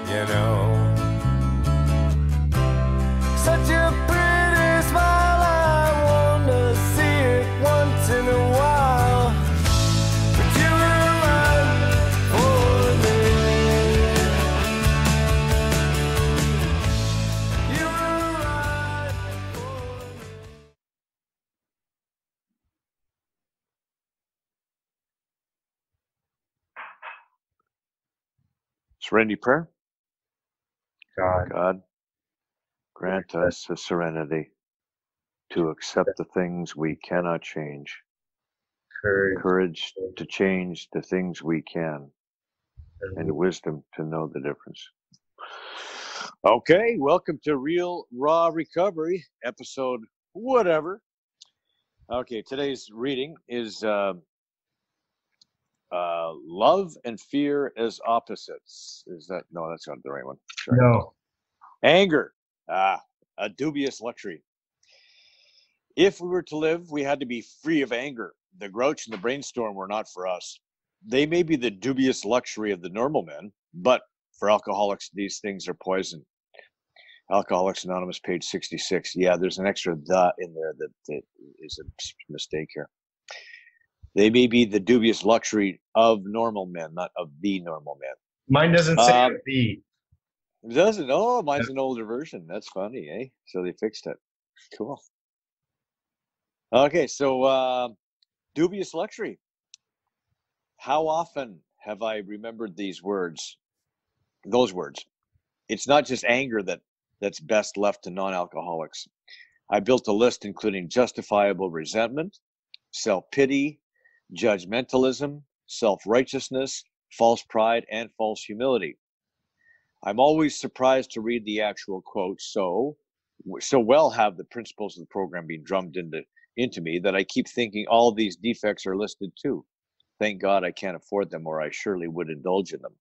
you know. Such a pretty smile, I want to see it once in a while. But you were right for me. You were right for me. Serenity prayer. God, Grant us the serenity to accept the things we cannot change, courage to change the things we can, and wisdom to know the difference. Okay, welcome to Real Raw Recovery, episode whatever. Okay, today's reading is Love and Fear as Opposites. No, that's not the right one. Sorry. No. Anger, a dubious luxury. If we were to live, we had to be free of anger. The grouch and the brainstorm were not for us. They may be the dubious luxury of the normal men, but for alcoholics, these things are poison. Alcoholics Anonymous, page 66. Yeah, there's an extra "the" in there that is a mistake here. They may be the dubious luxury of normal men, not of the normal men. Mine doesn't say the. It doesn't? Oh, mine's an older version. That's funny, eh? So they fixed it. Cool. Okay, so dubious luxury. How often have I remembered these words, those words? It's not just anger that's best left to non-alcoholics. I built a list including justifiable resentment, self-pity, judgmentalism, self-righteousness, false pride, and false humility. I'm always surprised to read the actual quotes, so well have the principles of the program been drummed into me that I keep thinking all these defects are listed too. Thank God I can't afford them, or I surely would indulge in them.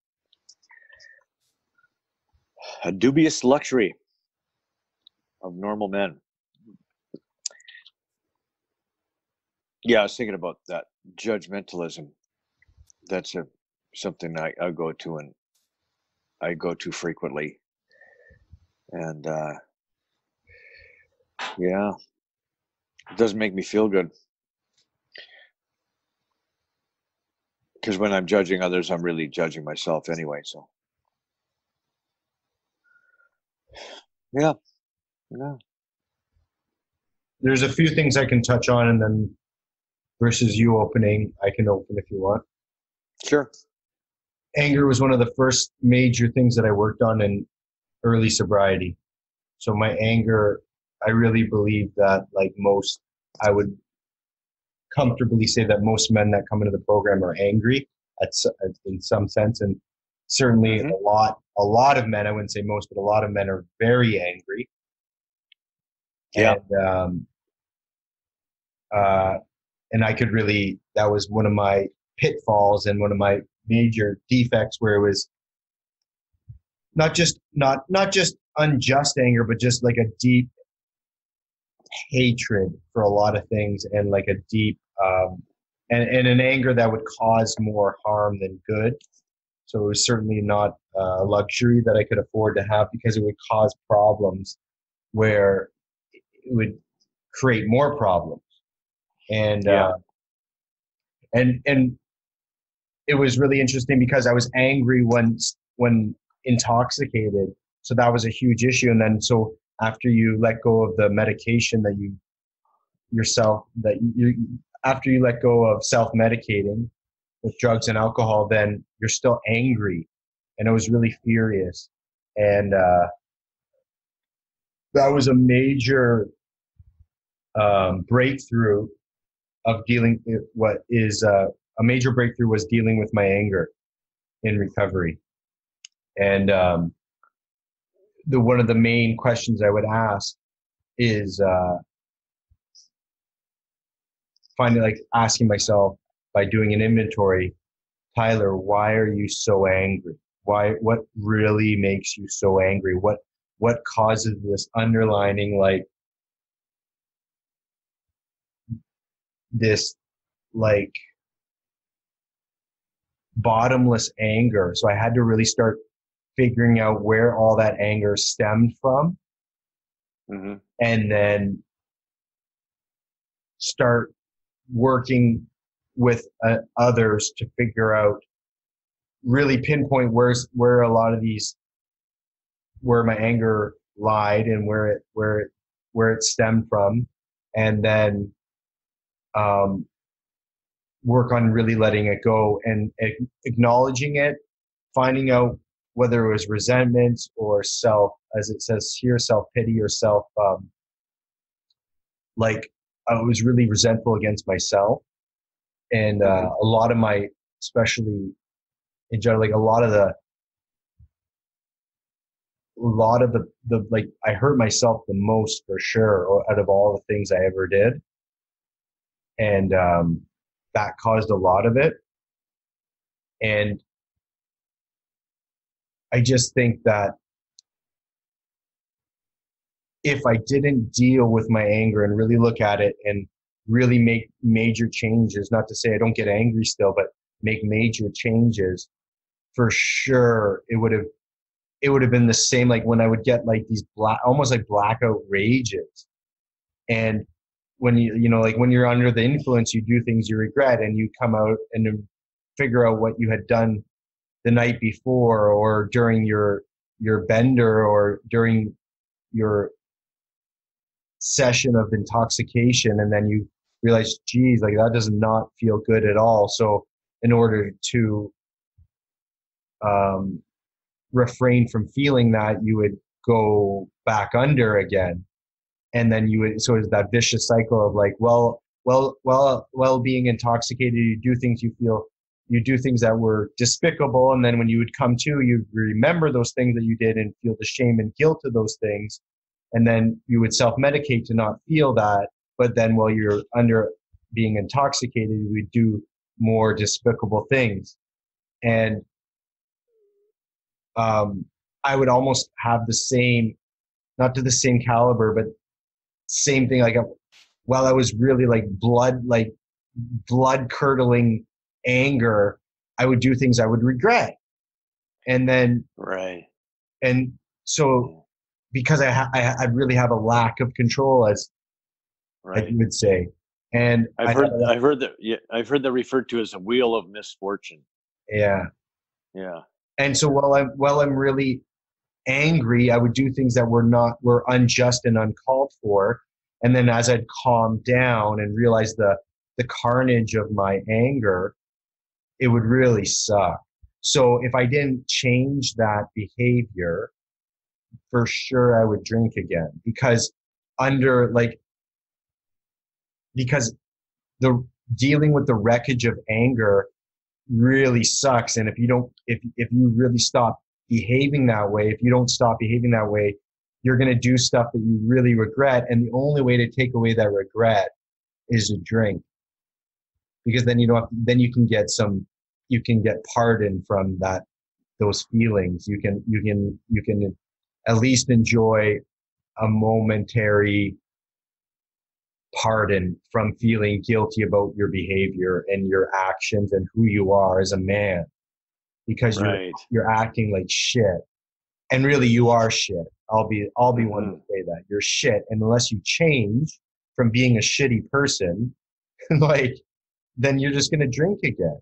A dubious luxury of normal men. Yeah, I was thinking about that judgmentalism. That's something I go to, and I go to frequently. And yeah, it doesn't make me feel good. Because when I'm judging others, I'm really judging myself anyway. So, yeah. There's a few things I can touch on, and then versus you opening, I can open if you want. Sure. Anger was one of the first major things that I worked on in early sobriety. So my anger, I really believe that, like most, I would comfortably say that most men that come into the program are angry in some sense, and certainly a lot of men, I wouldn't say most, but a lot of men are very angry. Yeah. And I could really, that was one of my pitfalls and one of my major defects, where it was not just unjust anger, but just like a deep hatred for a lot of things, and like a deep and an anger that would cause more harm than good. So it was certainly not a luxury that I could afford to have, because it would cause problems where it would create more problems. And and it was really interesting because I was angry when intoxicated. So that was a huge issue. And then so after you let go of the medication that you after you let go of self-medicating with drugs and alcohol, then you're still angry. And I was really furious. And that was a major breakthrough of dealing. A major breakthrough was dealing with my anger in recovery. And one of the main questions I would ask is asking myself, by doing an inventory, Tyler, why are you so angry? What really makes you so angry? What causes this underlining, this bottomless anger? So I had to really start figuring out where all that anger stemmed from, Mm-hmm. and then start working with others to figure out, really pinpoint where a lot of these, where my anger lied and where it stemmed from, and then work on really letting it go and acknowledging it, finding out whether it was resentment or self, as it says here, self-pity or self, like I was really resentful against myself. And a lot of my, especially in general, like a lot of the like, I hurt myself the most for sure out of all the things I ever did. And that caused a lot of it. And I just think that if I didn't deal with my anger and really look at it and really make major changes, not to say I don't get angry still, but make major changes, for sure it would have been the same, like when I would get like these almost like blackout rages. And when you know, like when you're under the influence, you do things you regret, and you come out and figure out what you had done the night before, or during your bender, or during your session of intoxication, and then you realize, geez, like that does not feel good at all. So in order to refrain from feeling that, you would go back under again, and then you would, so it's that vicious cycle of like, well, being intoxicated, you do things that were despicable, and then when you would come to, you remember those things that you did and feel the shame and guilt of those things, and then you would self-medicate to not feel that. But then while you're under being intoxicated, you would do more despicable things. And I would almost have the same, not to the same caliber, but same thing. Like while I was really like blood curdling anger, I would do things I would regret. And then, Right. And so, because I really have a lack of control, as you would say. And I've heard that referred to as a wheel of misfortune. Yeah. Yeah. And so while I'm really angry, I would do things that were unjust and uncalled for. And then as I'd calm down and realize the carnage of my anger, it would really suck. So if I didn't change that behavior, for sure I would drink again, because the dealing with the wreckage of anger really sucks. And if you really stop behaving that way, if you don't stop behaving that way, you're going to do stuff that you really regret. And the only way to take away that regret is to drink, because then you can get pardon from those feelings. You can at least enjoy a momentary pardon from feeling guilty about your behavior and your actions and who you are as a man, because you're acting like shit, and really you are shit. I'll be one to say that you're shit, and unless you change from being a shitty person, like, then you're just gonna drink again.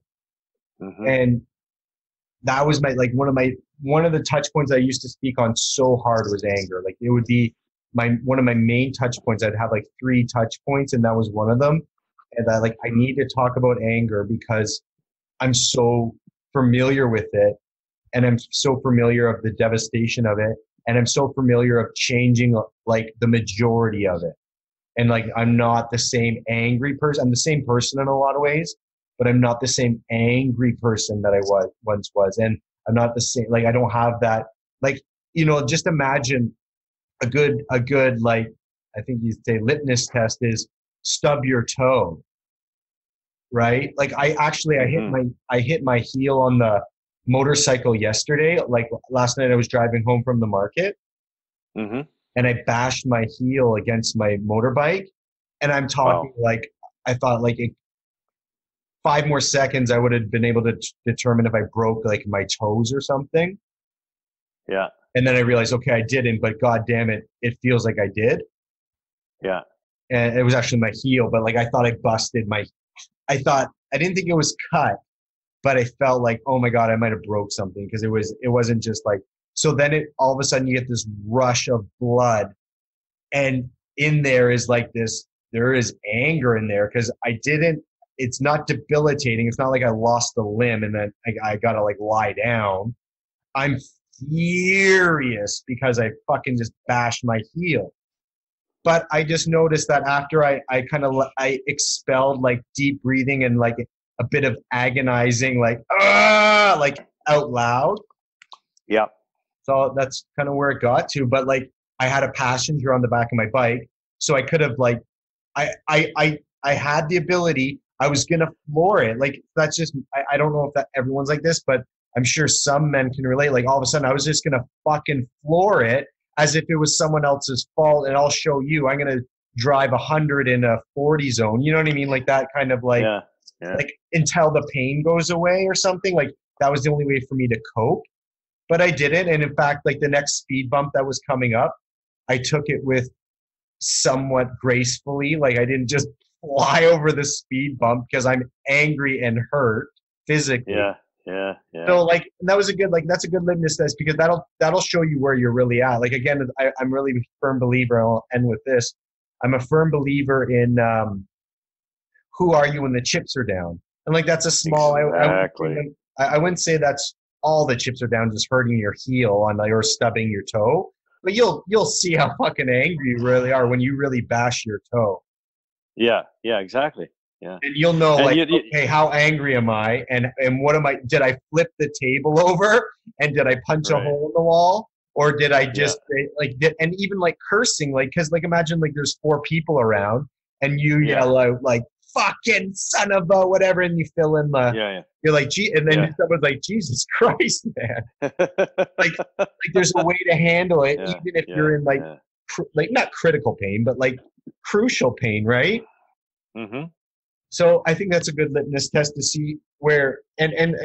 And that was one of the touch points I used to speak on so hard was anger. Like it would be one of my main touch points. I'd have like 3 touch points, and that was one of them. And I need to talk about anger because I'm so familiar with it, and I'm so familiar of the devastation of it, and I'm so familiar of changing like the majority of it. And like, I'm not the same angry person. I'm the same person in a lot of ways, but I'm not the same angry person that I once was. And I'm not the same, like, I don't have that, like, just imagine a good, like, I think you'd say litmus test is stub your toe, right? Like I hit my heel on the motorcycle yesterday. Like last night I was driving home from the market, and I bashed my heel against my motorbike. And I'm talking like, I thought like 5 more seconds, I would have been able to determine if I broke like my toes or something. Yeah. And then I realized, okay, I didn't, but God damn it, it feels like I did. Yeah. And it was actually my heel, but like I thought I busted my, I didn't think it was cut, but I felt like, oh my God, I might have broke something because it wasn't just like, so then all of a sudden you get this rush of blood, and in there is like this, there is anger in there because it's not debilitating. It's not like I lost a limb and then I got to like lie down. I'm furious because I fucking just bashed my heel. But I just noticed that after I expelled like deep breathing and like a bit of agonizing, like out loud. Yeah. So that's kind of where it got to. But like I had a passenger on the back of my bike, so I could have like I had the ability. I was gonna floor it. Like that's just I don't know if that everyone's like this, but I'm sure some men can relate. Like all of a sudden I was just gonna fucking floor it as if it was someone else's fault, and I'll show you. I'm gonna drive 100 in a 40 zone. You know what I mean? Like that kind of like Yeah. Yeah. like until the pain goes away or something. Like that was the only way for me to cope. But I didn't. And in fact, like the next speed bump that was coming up, I took it with somewhat gracefully. Like I didn't just fly over the speed bump because I'm angry and hurt physically. Yeah. Yeah. Yeah. So like that was a good that's a good litmus test because that'll show you where you're really at. Like again, I'm really a firm believer. And I'll end with this. I'm a firm believer in who are you when the chips are down, and like that's a small. Exactly. I wouldn't say that's all the chips are down, just hurting your heel on or stubbing your toe. But you'll see how fucking angry you really are when you really bash your toe. Yeah. Yeah. Exactly. Yeah. And you'll know, And like, you, okay, how angry am I? And what am I? Did I flip the table over? And did I punch a Right. hole in the wall? Or did I just and even like cursing, like, because like imagine like there's 4 people around and you yell out like fucking son of a whatever, and you fill in the. Yeah. You're like, gee, and then Yeah. someone's like, Jesus Christ, man! Yeah. Like there's a way to handle it, Yeah, even if yeah, you're in like yeah. like not critical pain, but like crucial pain, right? Mm-hmm. So I think that's a good litmus test to see where, and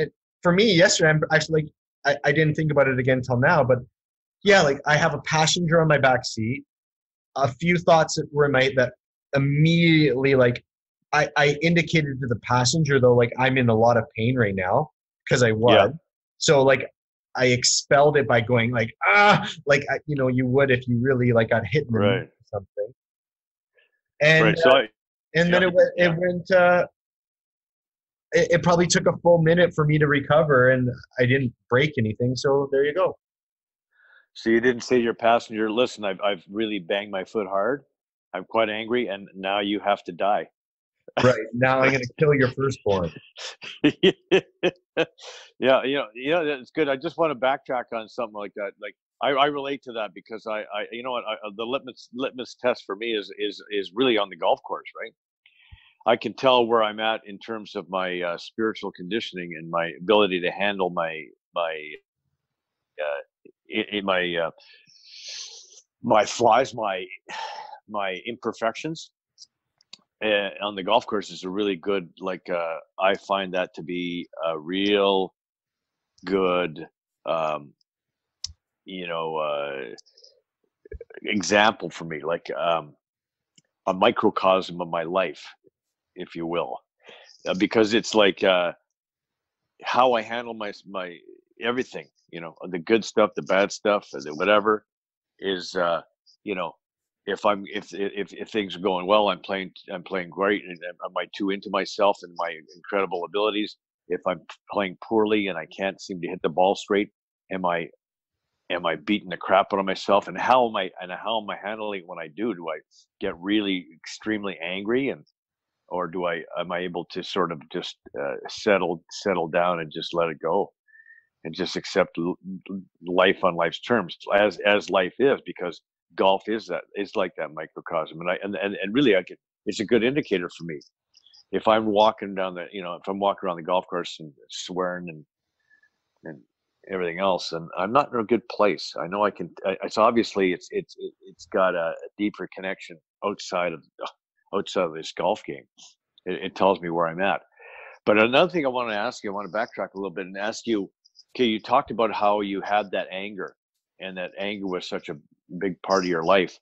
for me yesterday, I'm actually like, I didn't think about it again till now, but yeah, like I have a passenger on my back seat, a few thoughts that were in my, that immediately, like I indicated to the passenger though, like I'm in a lot of pain right now because I was. Yeah. So like I expelled it by going like, like, you would if you really like got hit in the knee Right. or something. And, Right. So and then it went, it probably took a full minute for me to recover, and I didn't break anything. So there you go. So you didn't say to your passenger, "Listen, I've really banged my foot hard. I'm quite angry, and now you have to die." Right. Now I'm going to kill your firstborn. Yeah, that's good. I just want to backtrack on something like that. Like I relate to that because I you know what, the litmus test for me is really on the golf course, right? I can tell where I'm at in terms of my spiritual conditioning and my ability to handle my my flaws, my imperfections. On the golf course is a really good, like I find that to be a real good you know example for me, like a microcosm of my life, if you will, because it's like how I handle my everything, the good stuff, the bad stuff, the whatever is you know if things are going well, I'm playing great, and am I too into myself and my incredible abilities? If I'm playing poorly and I can't seem to hit the ball straight, am I beating the crap out of myself? And how am I handling it when I do? Do I get really extremely angry, or am I able to sort of just settle down and just let it go and just accept life on life's terms as life is, because golf is like that microcosm, and really it's a good indicator for me if I'm walking down if I'm walking around the golf course and swearing and everything else, and I'm not in a good place. I know it's obviously it's got a deeper connection outside of this golf game. It tells me where I'm at. But another thing I want to ask you, I want to backtrack a little bit and ask you, okay, you talked about how you had that anger and that anger was such a big part of your life.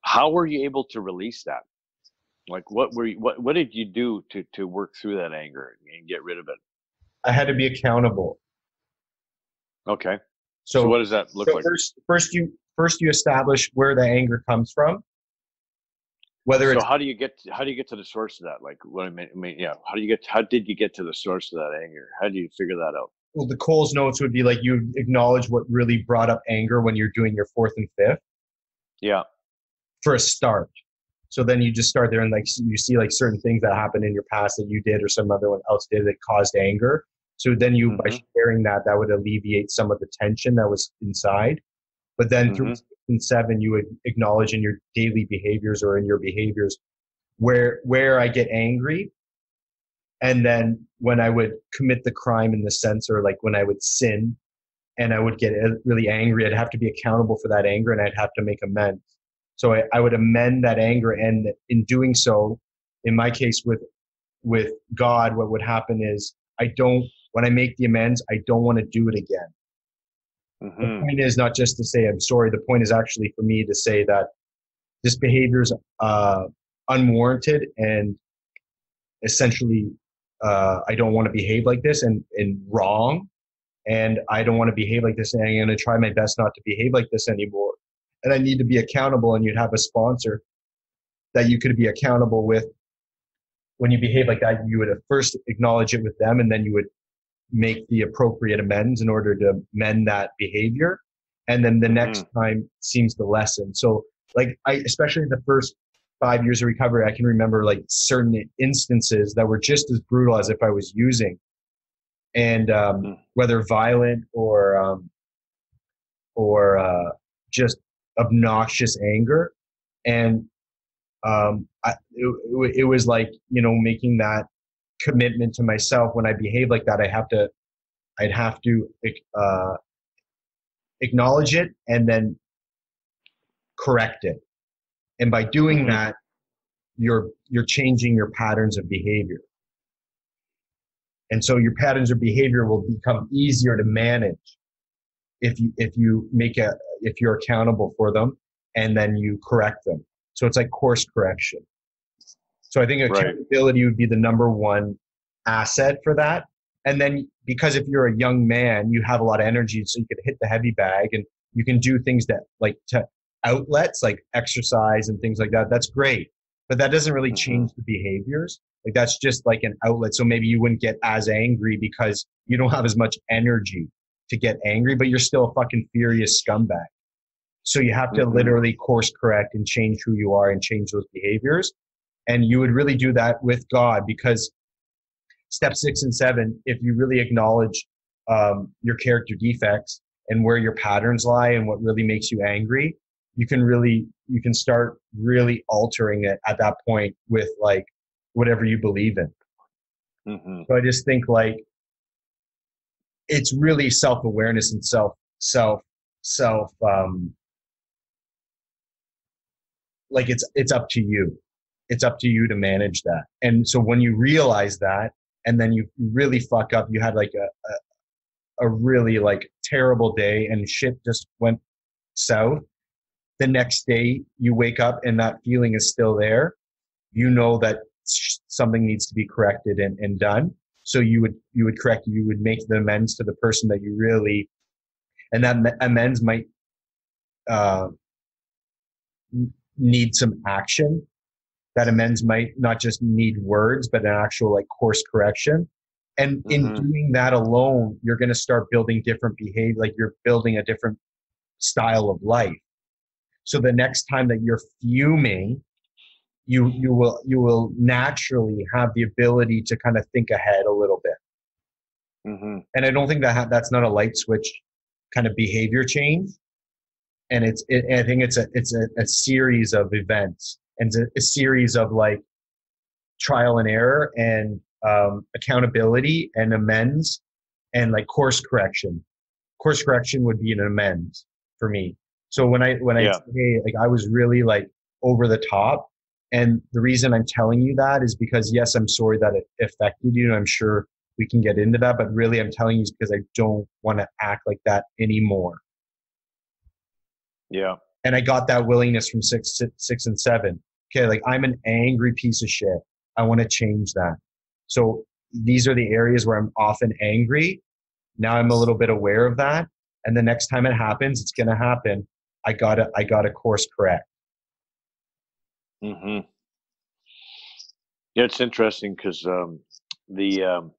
How were you able to release that? Like, what did you do to work through that anger and get rid of it? I had to be accountable. Okay. So So, what does that look like? first you establish where the anger comes from. Whether So it's how do you get to the source of that? Like, what I mean, yeah. How did you get to the source of that anger? How do you figure that out? well, the Coles notes would be like you acknowledge what really brought up anger when you're doing your fourth and fifth Yeah. for a start. So then you just start there and like you see like certain things that happened in your past that you did or some other one else did that caused anger. So then you by sharing that would alleviate some of the tension that was inside. But then through 6 and 7, you would acknowledge in your daily behaviors or in your behaviors where I get angry. And then when I would commit the crime in the sense, or like when I would sin and I would get really angry, I'd have to be accountable for that anger and I'd have to make amends. So I would amend that anger. And in doing so, in my case with God, what would happen is when I make the amends, I don't want to do it again. The point is not just to say I'm sorry. The point is actually for me to say that this behavior is unwarranted and essentially I don't want to behave like this and wrong. And I don't want to behave like this. And I'm going to try my best not to behave like this anymore. And I need to be accountable. And you'd have a sponsor that you could be accountable with. When you behave like that, you would first acknowledge it with them, and then you would make the appropriate amends in order to mend that behavior. And then the next time seems the lesson. So like especially the first 5 years of recovery, I can remember like certain instances that were just as brutal as if I was using, and whether violent or just obnoxious anger. And it was like, making that commitment to myself. When I behave like that, I'd have to acknowledge it and then correct it. And by doing that, you're changing your patterns of behavior. And so your patterns of behavior will become easier to manage if you're accountable for them and then you correct them. So it's like course correction. So I think accountability would be the number one asset for that. And then because if you're a young man, you have a lot of energy, so you could hit the heavy bag and you can do things that like to outlets like exercise and things like that. That's great. But that doesn't really change the behaviors. Like that's just like an outlet. So maybe you wouldn't get as angry because you don't have as much energy to get angry, but you're still a fucking furious scumbag. So you have to literally course correct and change who you are and change those behaviors. And you would really do that with God, because step 6 and 7, if you really acknowledge your character defects and where your patterns lie and what really makes you angry, you can start really altering it at that point with like whatever you believe in. So I just think like it's really self-awareness and like it's up to you. It's up to you to manage that. And so when you realize that, and then you really fuck up, you had like a really like terrible day and shit just went south. The next day you wake up and that feeling is still there. You know that something needs to be corrected and done. So you would correct, you would make the amends to the person that you really, and that amends might need some action. That amends might not just need words, but an actual like course correction. And in doing that alone, you're going to start building different behavior, like you're building a different style of life. So the next time that you're fuming, you will naturally have the ability to kind of think ahead a little bit. And I don't think that's not a light switch kind of behavior change. And I think it's a series of events and a series of like trial and error and accountability and amends and like course correction. Course correction would be an amends for me. So when I say, like I was really like over the top, and the reason I'm telling you that is because yes, I'm sorry that it affected you, and I'm sure we can get into that, but really I'm telling you is because I don't want to act like that anymore. Yeah. And I got that willingness from six and seven. Okay, like I'm an angry piece of shit. I want to change that. So these are the areas where I'm often angry. Now I'm a little bit aware of that. And the next time it happens, it's gonna happen. I gotta course correct. Mm-hmm. Yeah, it's interesting because the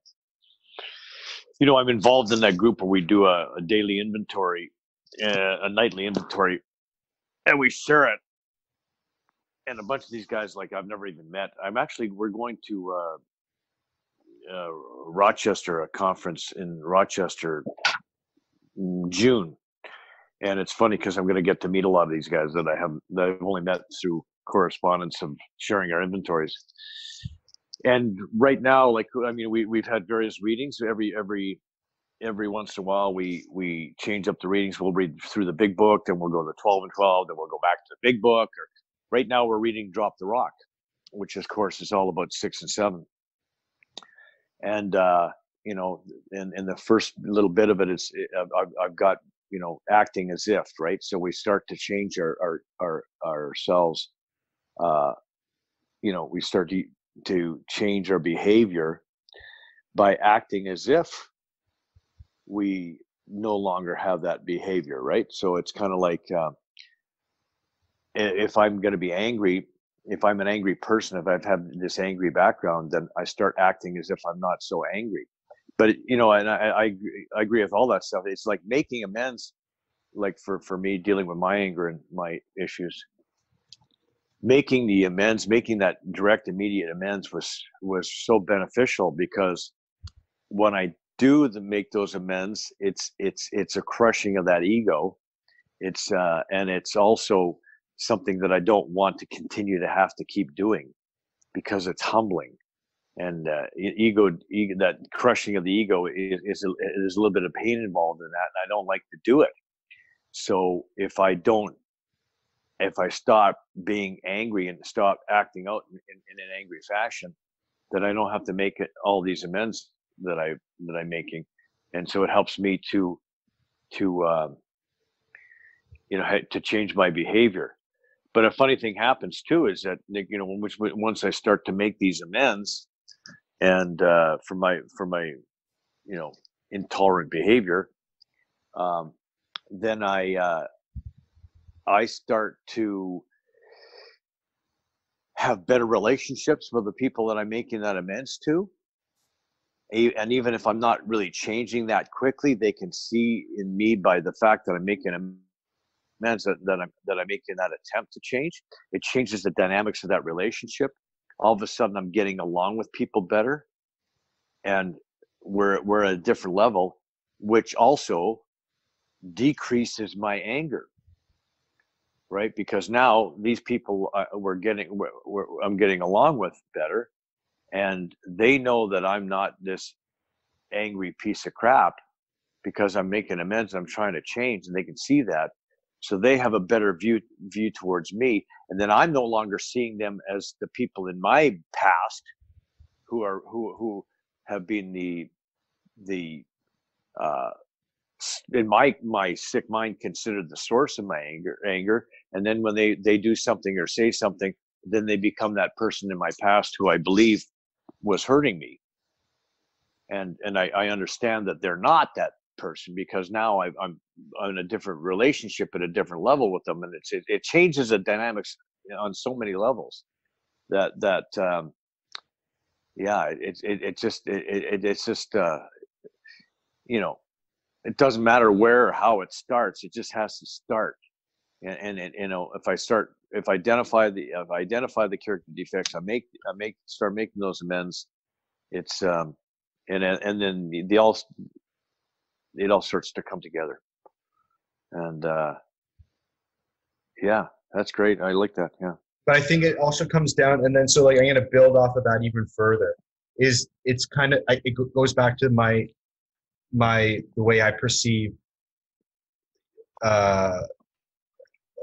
I'm involved in that group where we do a daily inventory, a nightly inventory, and we share it. And a bunch of these guys, like I've never even met. We're going to Rochester, a conference in Rochester in June. And it's funny because I'm going to get to meet a lot of these guys that I've only met through correspondence of sharing our inventories. And right now, we've had various readings. Every once in a while, we change up the readings. We'll read through the big book, then we'll go to 12 and 12, then we'll go back to the big book. Or right now, we're reading Drop the Rock, which of course is all about 6 and 7. And in the first little bit of it, I've got acting as if, right. So we start to change ourselves. We start to change our behavior by acting as if we no longer have that behavior, right? So it's kind of like if I'm going to be angry, if I'm an angry person, if I've had this angry background, then I start acting as if I'm not so angry. But and I agree with all that stuff. It's like making amends, like for me dealing with my anger and my issues. Making the amends, making that direct, immediate amends was so beneficial, because when I do make those amends, it's a crushing of that ego. And it's also something that I don't want to continue to have to keep doing, because it's humbling. And ego, that crushing of the ego is a little bit of pain involved in that, and I don't like to do it. So if I stop being angry and stop acting out in an angry fashion, then I don't have to make all these amends that I'm making. And so it helps me to change my behavior. But a funny thing happens too is that once I start to make these amends, and for my intolerant behavior, then I start to have better relationships with the people that I'm making that amends to. And even if I'm not really changing that quickly, they can see in me, by the fact that I'm making amends, that I'm making that attempt to change. It changes the dynamics of that relationship. All of a sudden, I'm getting along with people better, and we're at a different level, which also decreases my anger. Right, because now these people I'm getting along with better, and they know that I'm not this angry piece of crap, because I'm making amends and I'm trying to change, and they can see that, so they have a better view towards me, and then I'm no longer seeing them as the people in my past who have been the in my sick mind considered the source of my anger. And then when they do something or say something, then they become that person in my past who I believe was hurting me. And I understand that they're not that person, because now I'm in a different relationship at a different level with them, and it changes the dynamics on so many levels that it doesn't matter where or how it starts. It just has to start. And if I identify the character defects, I start making those amends. It's and then it all starts to come together. And yeah, that's great. I like that. Yeah. But I think it also comes down, and then so like I'm going to build off of that even further. It's kind of, it goes back to the way I perceive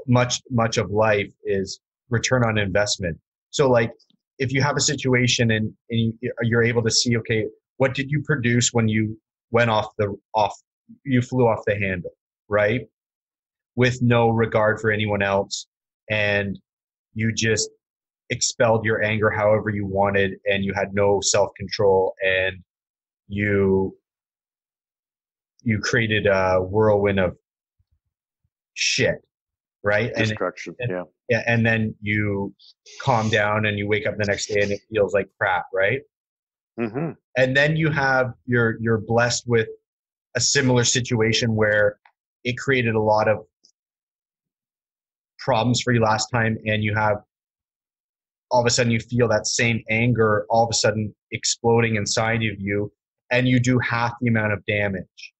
much of life is return on investment. So like if you have a situation and you're able to see, okay, what did you produce when you went you flew off the handle, right? with no regard for anyone else, and you just expelled your anger however you wanted, and you had no self-control, and you created a whirlwind of shit, right? Destruction. Yeah. Yeah, and then you calm down and you wake up the next day and it feels like crap, right? Mm-hmm. And then you're blessed with a similar situation where it created a lot of problems for you last time, and you have all of a sudden you feel that same anger all of a sudden exploding inside of you, and you do half the amount of damage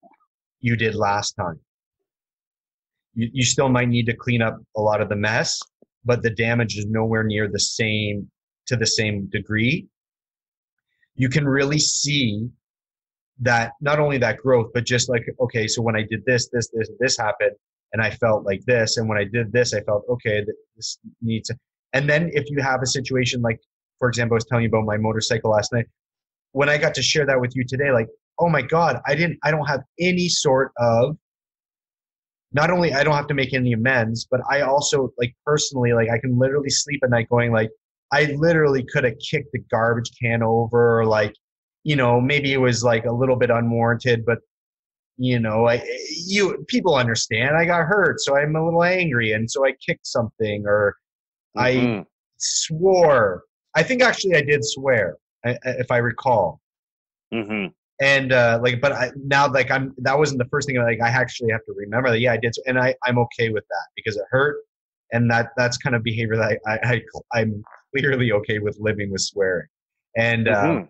you did last time. You still might need to clean up a lot of the mess, but the damage is nowhere near the same degree. You can really see that, not only that growth, but just like, okay, so when I did this happened, and I felt like this, and when I did this, I felt, okay, this needs to. And then if you have a situation like, for example, I was telling you about my motorcycle last night, when I got to share that with you today, like, oh my God, I don't have any sort of, not only I don't have to make any amends, but I also, like, personally, like, I can literally sleep at night going like, I literally could have kicked the garbage can over, or like, maybe it was like a little bit unwarranted, but people understand I got hurt, so I'm a little angry, and so I kicked something, or Mm-hmm. I swore. I think actually I did swear, if I recall. Mm-hmm. And that wasn't the first thing. Like, I actually have to remember that. Yeah, I did, and I'm okay with that because it hurt, and that's kind of behavior that I'm clearly okay with living with swearing. And Mm-hmm.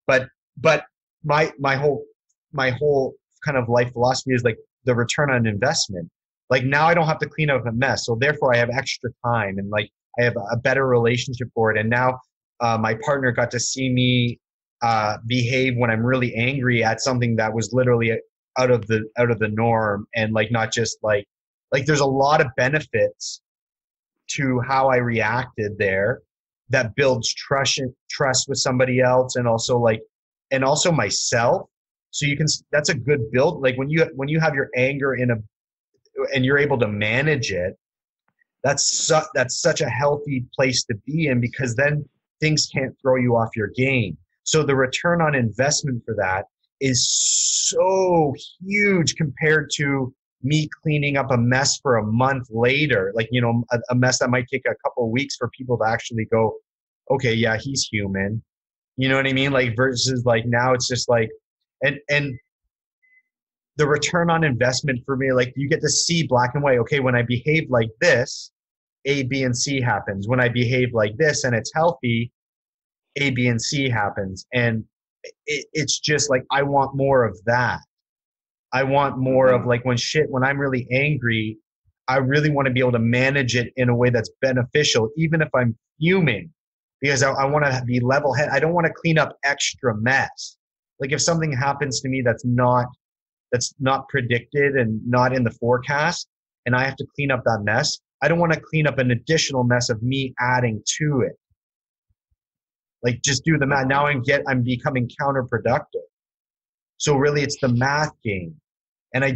but my whole kind of life philosophy is like the return on investment. Like, now I don't have to clean up a mess, so therefore I have extra time, and like I have a better relationship for it. And now my partner got to see me behave when I'm really angry at something that was literally out of the norm, and like not just like there's a lot of benefits to how I reacted there that builds trust with somebody else, and also myself. So that's a good build. Like, when you have your anger and you're able to manage it, that's such a healthy place to be in, because then things can't throw you off your game. So the return on investment for that is so huge compared to me cleaning up a mess for a month later. Like, a mess that might take a couple of weeks for people to actually go, okay, yeah, he's human. You know what I mean? Like, versus like now it's just like, and the return on investment for me, like, you get to see black and white. Okay, when I behave like this, A, B, and C happens. When I behave like this and it's healthy, A, B, and C happens. And it's just like, I want more of that. I want more of, like, when I'm really angry, I really want to be able to manage it in a way that's beneficial, even if I'm fuming, because I want to be level head. I don't want to clean up extra mess. Like, if something happens to me that's not predicted and not in the forecast, and I have to clean up that mess, I don't want to clean up an additional mess of me adding to it. Like, just do the math. Now I'm becoming counterproductive. So really it's the math game. And I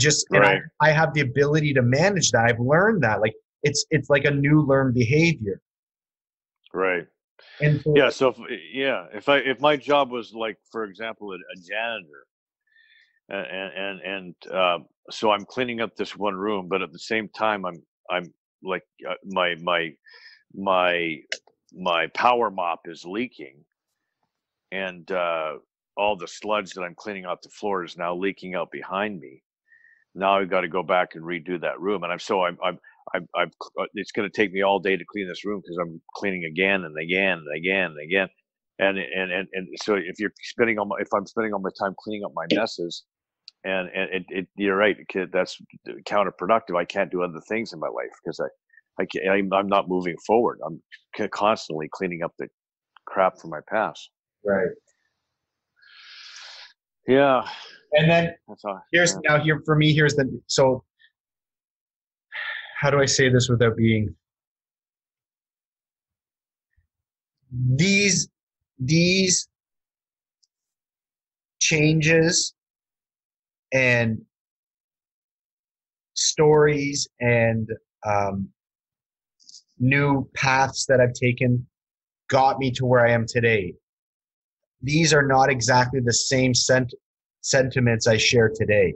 have the ability to manage that. I've learned that. Like, it's like a new learned behavior. Right. And so, Yeah. So if my job was, like, for example, a janitor, so I'm cleaning up this one room, but at the same time I'm like, my power mop is leaking, and all the sludge that I'm cleaning off the floor is now leaking out behind me. Now I've got to go back and redo that room, and it's going to take me all day to clean this room because I'm cleaning again and again and again and again. And so if I'm spending all my time cleaning up my messes, and you're right, kid, that's counterproductive. I can't do other things in my life because I'm not moving forward. I'm constantly cleaning up the crap from my past. right. Yeah. And then That's all. So how do I say this without being, these changes and stories and new paths that I've taken got me to where I am today. These are not exactly the same sentiments I share today.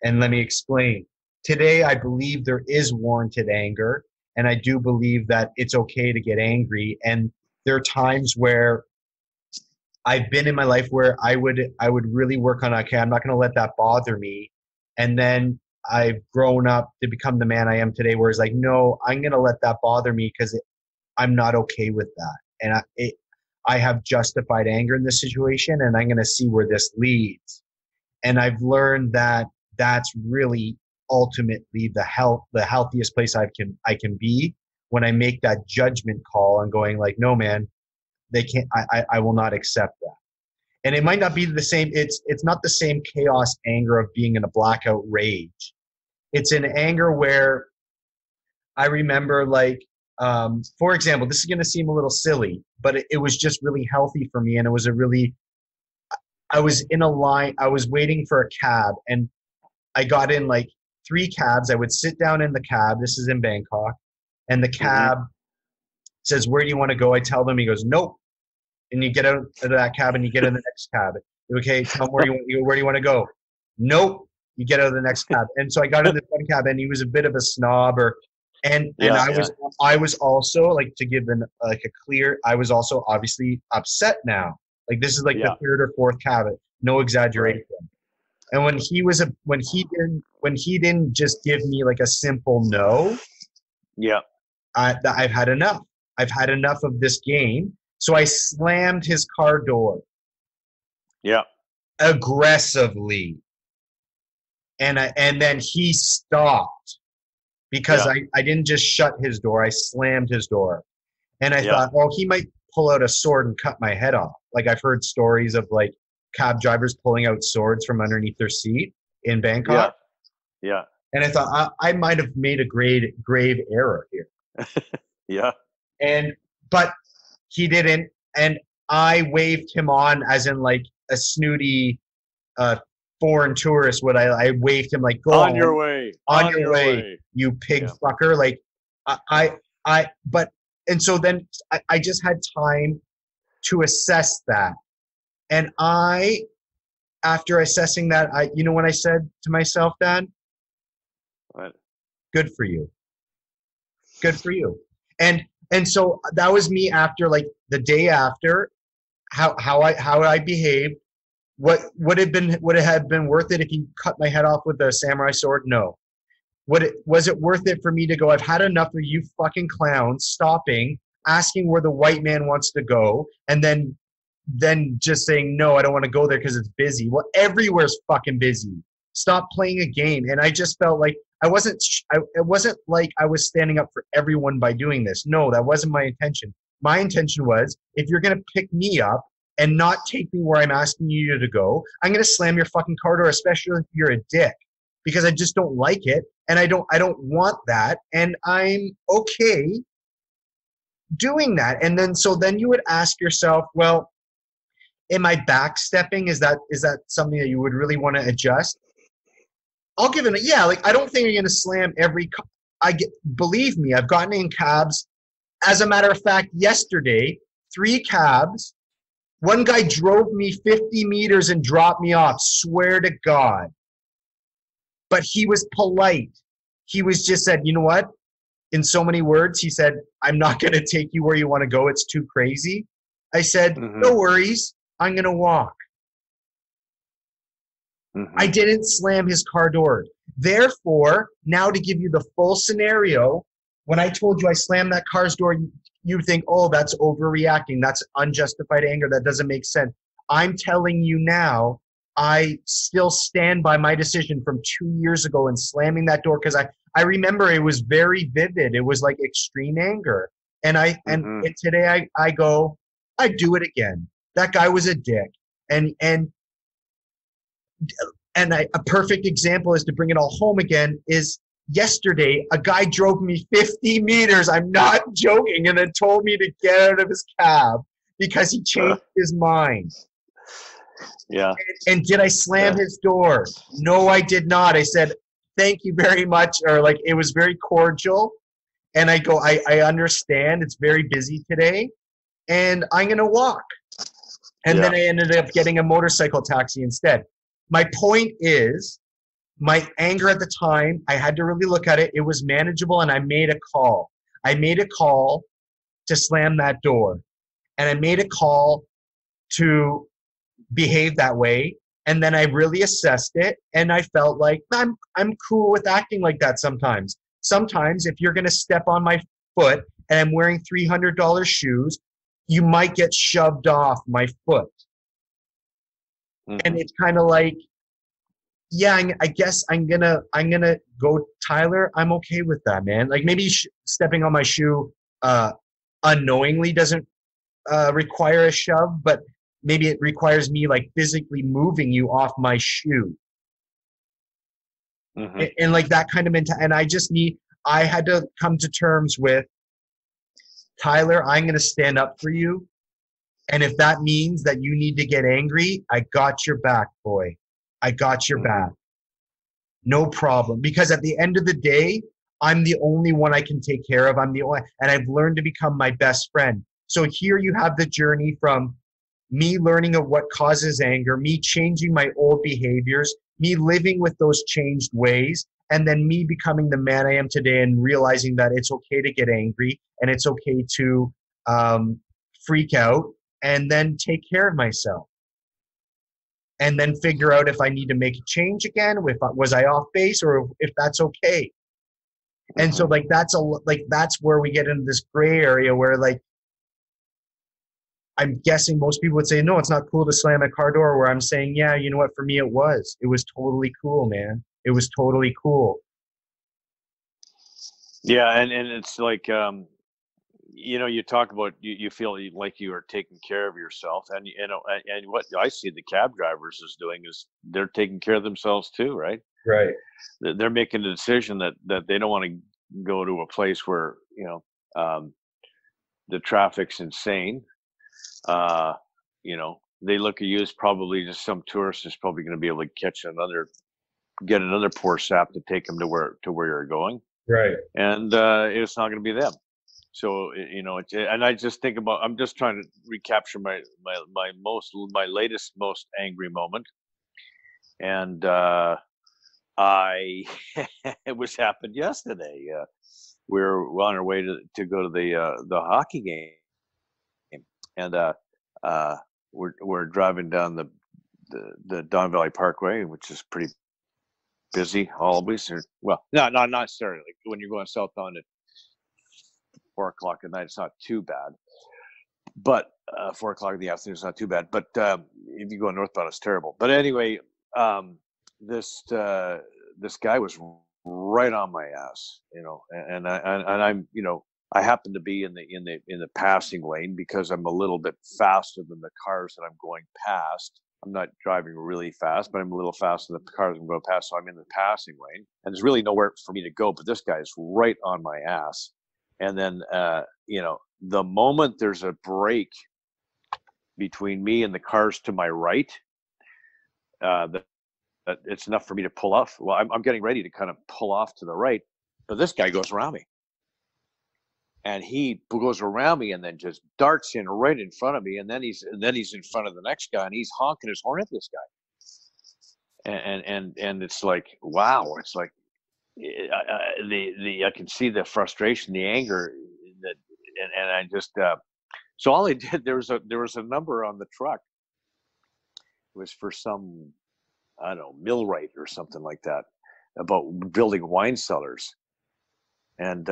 And let me explain. Today, I believe there is warranted anger, and I do believe that it's okay to get angry. And there are times where I've been in my life where I would really work on, okay, I'm not going to let that bother me. And then I've grown up to become the man I am today, where it's like, no, I'm going to let that bother me because I'm not okay with that. And I have justified anger in this situation, and I'm going to see where this leads. And I've learned that that's really ultimately the healthiest place I can be, when I make that judgment call and going like, no, man, they can't. I will not accept that. And it might not be the same. It's not the same chaos anger of being in a blackout rage. It's an anger where I remember, like, for example, this is going to seem a little silly, but it was just really healthy for me. And it was I was in a line, I was waiting for a cab, and I got in like 3 cabs. I would sit down in the cab. This is in Bangkok. And the cab says, where do you want to go? I tell them, he goes, nope. And you get out of that cab and you get in the next cab. Okay, tell him where do you want to go? Nope. You get out of the next cab. And so I got in this one cab, and he was a bit of a snob, I was also, like, to give a clear, I was also obviously upset now. Like, this is like the 3rd or 4th cab, no exaggeration. Right. And when he didn't just give me like a simple no, I've had enough. I've had enough of this game. So I slammed his car door. Yeah. Aggressively. And then he stopped because I didn't just shut his door. I slammed his door. And I thought, well, he might pull out a sword and cut my head off. Like, I've heard stories of like cab drivers pulling out swords from underneath their seat in Bangkok. Yeah. And I thought I might have made a grave error here. But he didn't, and I waved him on as in like a snooty foreign tourist. I waved him like, go on your way, on your way, you pig fucker. Like and so then I just had time to assess that. And after assessing that, when I said to myself, Dad, what? Good for you. Good for you. And so that was me after, like, the day after, how I behaved. Would it have been worth it if you cut my head off with a samurai sword? No. Was it worth it for me to go, I've had enough of you fucking clowns stopping, asking where the white man wants to go, and then just saying, no, I don't want to go there because it's busy. Well, everywhere's fucking busy. Stop playing a game. And I just felt like it wasn't like I was standing up for everyone by doing this. No, that wasn't my intention. My intention was, if you're going to pick me up and not take me where I'm asking you to go, I'm going to slam your fucking car door, especially if you're a dick, because I just don't like it. And I don't want that. And I'm okay doing that. And then you would ask yourself, well, am I backstepping? Is that something that you would really want to adjust? I'll give it like, I don't think you're going to slam every believe me, I've gotten in cabs. As a matter of fact, yesterday, 3 cabs, one guy drove me 50 meters and dropped me off, swear to God. But he was polite. He was just said, you know what? In so many words, he said, I'm not going to take you where you want to go. It's too crazy. I said, no worries. I'm going to walk. I didn't slam his car door. Therefore, now to give you the full scenario, when I told you I slammed that car's door, you think, oh, that's overreacting. That's unjustified anger. That doesn't make sense. I'm telling you now, I still stand by my decision from 2 years ago and slamming that door, because I remember it was very vivid. It was like extreme anger. And today I go, I'd do it again. That guy was a dick. And a perfect example is to bring it all home again is yesterday, a guy drove me 50 meters. I'm not joking. And then told me to get out of his cab because he changed his mind. Yeah. And did I slam his door? No, I did not. I said, thank you very much, or like it was very cordial. And I go, I understand it's very busy today, and I'm gonna walk. And then I ended up getting a motorcycle taxi instead. My point is, my anger at the time, I had to really look at it. It was manageable, and I made a call. I made a call to slam that door, and I made a call to behave that way. And then I really assessed it, and I felt like I'm cool with acting like that sometimes. Sometimes, if you're gonna step on my foot and I'm wearing $300 shoes, you might get shoved off my foot. Mhm. And it's kind of like, yeah, I guess I'm gonna go, Tyler. I'm okay with that, man. Like maybe stepping on my shoe unknowingly doesn't require a shove, but maybe it requires me like physically moving you off my shoe. And like that kind of mentality. And I had to come to terms with, Tyler, I'm going to stand up for you. And if that means that you need to get angry, I got your back, boy. I got your back. No problem. Because at the end of the day, I'm the only one I can take care of. I'm the only, and I've learned to become my best friend. So here you have the journey from me learning of what causes anger, me changing my old behaviors, me living with those changed ways, and then me becoming the man I am today and realizing that it's okay to get angry and it's okay to freak out and then take care of myself. And then figure out if I need to make a change again, was I off base, or if that's okay. And so like that's where we get into this gray area where like I'm guessing most people would say, no, it's not cool to slam a car door, where I'm saying, yeah, you know what, for me it was. It was totally cool, man. It was totally cool. Yeah, and it's like you talk about you feel like you are taking care of yourself, and and what I see the cab drivers is doing is they're taking care of themselves too, right? Right. They're making a decision that they don't want to go to a place where the traffic's insane. They look at you as probably just some tourist is probably going to be able to get another poor sap to take them to where you're going, Right. and it's not going to be them. So and I just think about, I'm just trying to recapture my latest most angry moment, and I it was happened yesterday. We were on our way to go to the hockey game, and we're driving down the Don Valley Parkway, which is pretty busy always. Well, no, not necessarily. Like when you're going southbound at 4 o'clock at night, it's not too bad. But 4 o'clock in the afternoon is not too bad. But if you go northbound, it's terrible. But anyway, this guy was right on my ass, and I'm, I happen to be in the passing lane because I'm a little bit faster than the cars that I'm going past. I'm not driving really fast, but I'm a little faster than the cars I'm going past, so I'm in the passing lane, and there's really nowhere for me to go. But this guy is right on my ass, and then the moment there's a break between me and the cars to my right, that it's enough for me to pull off. Well, I'm getting ready to kind of pull off to the right, but this guy goes around me. And he goes around me and then just darts in right in front of me, and then he's in front of the next guy, and he's honking his horn at this guy. And it's like, wow, it's like I can see the frustration, the anger, and I just so all I did, there was a number on the truck. It was for some, I don't know, millwright or something like that, about building wine cellars, and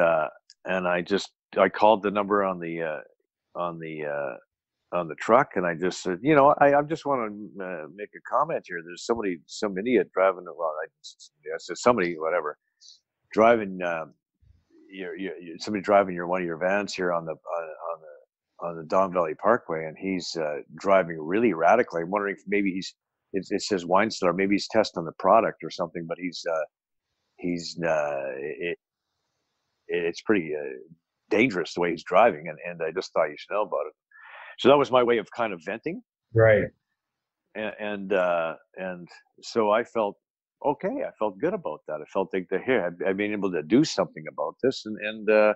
I called the number on the truck, and I just said, I just want to make a comment here. There's some idiot driving. Well, I said somebody, whatever, driving. Somebody driving one of your vans here on the Don Valley Parkway, and he's driving really erratically. I'm wondering if maybe it says wine cellar. Maybe he's testing the product or something, but it's pretty dangerous the way he's driving, and I just thought you should know about it. So that was my way of kind of venting. Right. And so I felt okay, I felt good about that. I felt like I've been able to do something about this, and now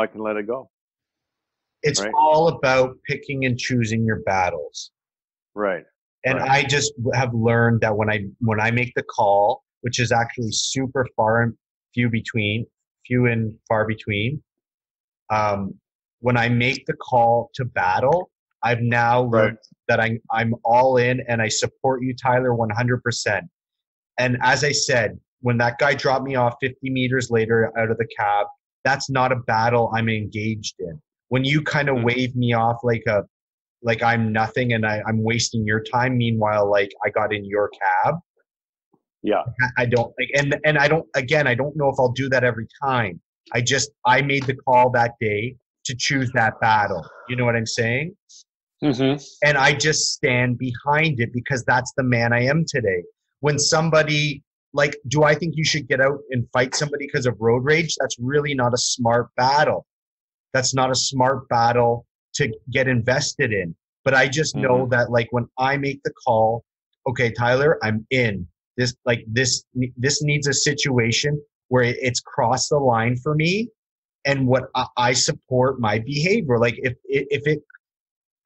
I can let it go. It's Right. all about picking and choosing your battles. Right. And Right. I just have learned that when I make the call, which is actually super few and far between, when I make the call to battle, I've now Right. learned that I'm all in and I support you, Tyler, 100%. And as I said, when that guy dropped me off 50 meters later out of the cab, that's not a battle I'm engaged in. When you kind of wave me off like I'm nothing and I'm wasting your time, meanwhile, like I got in your cab, Yeah. I don't like, and I don't, again, I don't know if I'll do that every time. I made the call that day to choose that battle. You know what I'm saying? Mm-hmm. And I just stand behind it because that's the man I am today. When somebody, like, do I think you should get out and fight somebody because of road rage? That's really not a smart battle. That's not a smart battle to get invested in. But I just know that, like, when I make the call, okay, Tyler, I'm in. This needs a situation where it's crossed the line for me, and what I support my behavior. Like, if it,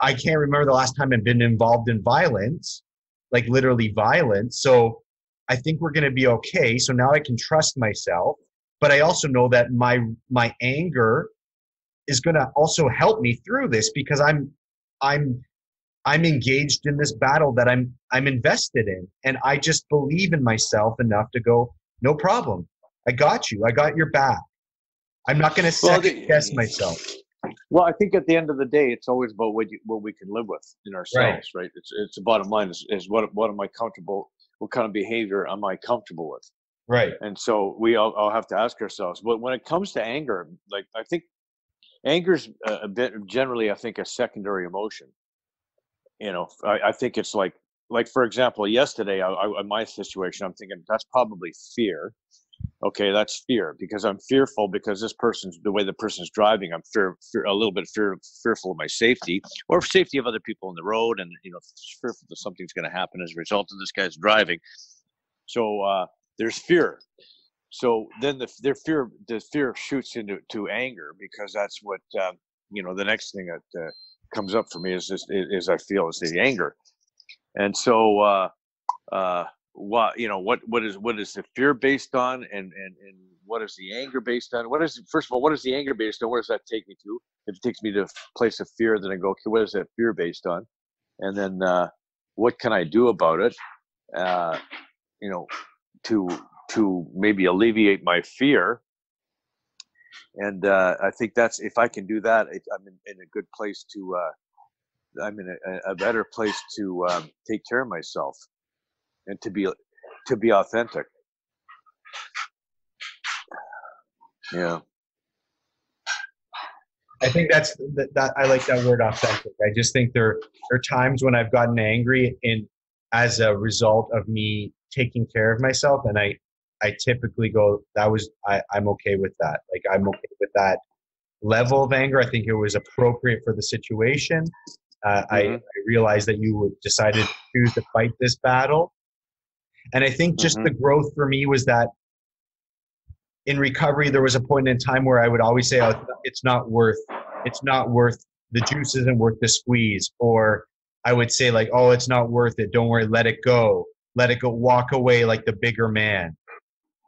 I can't remember the last time I've been involved in violence, like literally violence. So I think we're going to be okay. So now I can trust myself, but I also know that my anger is going to also help me through this because I'm engaged in this battle that I'm invested in, and I just believe in myself enough to go, no problem. I got you. I got your back. I'm not going to second guess myself. Well, I think at the end of the day, it's always about what we can live with in ourselves, right? It's the bottom line is what am I comfortable? What kind of behavior am I comfortable with? Right. And so we all have to ask ourselves. But when it comes to anger, like I think anger's a bit generally, I think, a secondary emotion. I think it's like for example, yesterday, in my situation, I'm thinking that's probably fear. Okay, that's fear because I'm fearful because the way the person's driving, I'm a little bit fearful of my safety or safety of other people on the road, and fearful that something's going to happen as a result of this guy's driving. So there's fear. So then the fear shoots into anger because that's what the next thing that comes up for me is I feel is the anger, and so. What is the fear based on, and what is the anger based on? First of all, what is the anger based on? Where does that take me to? If it takes me to a place of fear, then I go, okay, what is that fear based on? And then what can I do about it? To maybe alleviate my fear. And I think that's, if I can do that, I'm in a good place to I'm in a better place to take care of myself and to be authentic. Yeah. I think that I like that word, authentic. I just think there are times when I've gotten angry as a result of me taking care of myself, and I typically go, I'm okay with that. Like, I'm okay with that level of anger. I think it was appropriate for the situation. I realized that you decided to choose to fight this battle, and I think just the growth for me was that in recovery, there was a point in time where I would always say, oh, it's not worth, the juice isn't worth the squeeze. Or I would say, like, oh, it's not worth it. Don't worry, let it go, walk away like the bigger man.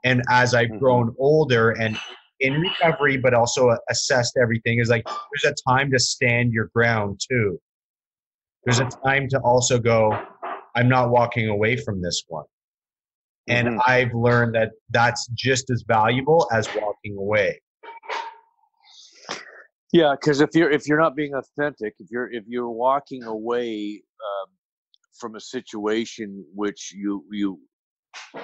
And as I've grown older and in recovery, but also assessed everything, is like, there's a time to stand your ground too. There's a time to also go, I'm not walking away from this one. And I've learned that that's just as valuable as walking away. Yeah, because if you're not being authentic, if you're walking away from a situation which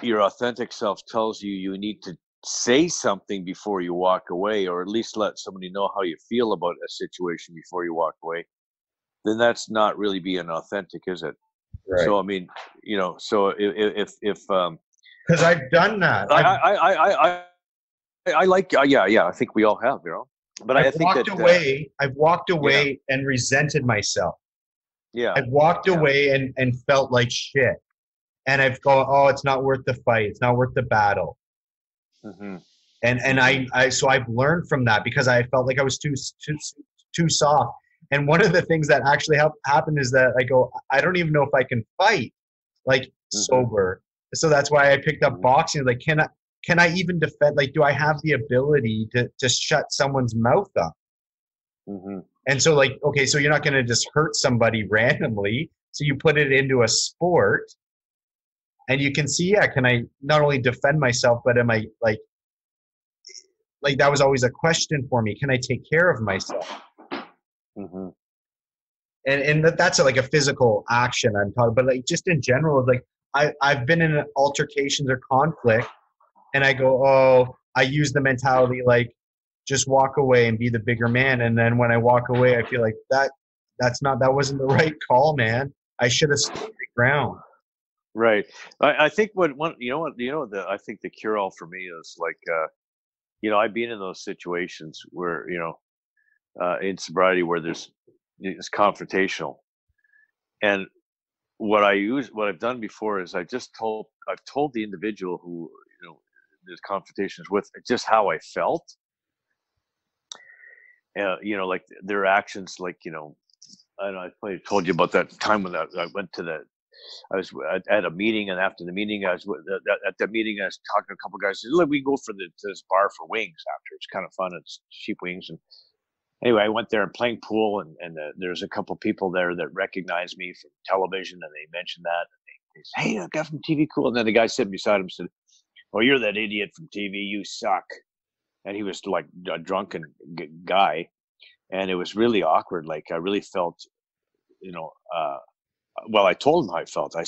your authentic self tells you need to say something before you walk away, or at least let somebody know how you feel about a situation before you walk away, then that's not really being authentic, is it? Right. So I mean, so if because I've done that. I like, yeah. I think we all have, But I think that I've walked away and resented myself. Yeah, I've walked away and felt like shit. and I've gone, oh, it's not worth the fight. It's not worth the battle. Mm-hmm. And so I've learned from that because I felt like I was too soft. And one of the things that actually happened is that I go, I don't even know if I can fight like sober. So that's why I picked up boxing. Like, can I even defend? Like, do I have the ability to shut someone's mouth up? Mm-hmm. And so, like, okay, so you're not going to just hurt somebody randomly. So you put it into a sport, and you can see, yeah, can I not only defend myself, but am I like that was always a question for me. Can I take care of myself? Mm-hmm. And that's like a physical action I'm talking, but like just in general, like I've been in altercations or conflict, and I go, oh, I use the mentality like just walk away and be the bigger man. And then when I walk away, I feel like that wasn't the right call, man. I should have stayed the ground. Right. I think I think the cure all for me is like, I've been in those situations where, in sobriety where it's confrontational. And what I've done before is I've told the individual who, there's confrontations with just how I felt. Like their actions, like, I don't know, I probably told you about that time when I went to I was at a meeting, and after the meeting, at the meeting, I was talking to a couple of guys. Said, look, we go to this bar for wings after. It's kind of fun. It's cheap wings. And anyway, I went there and playing pool, and there's a couple of people there that recognized me from television, and they mentioned that. And they said, hey, that guy from TV, cool. And then the guy sitting beside him said, well, you're that idiot from TV. You suck. And he was like a drunken guy. And it was really awkward. Like I really felt, well, I told him how I felt. I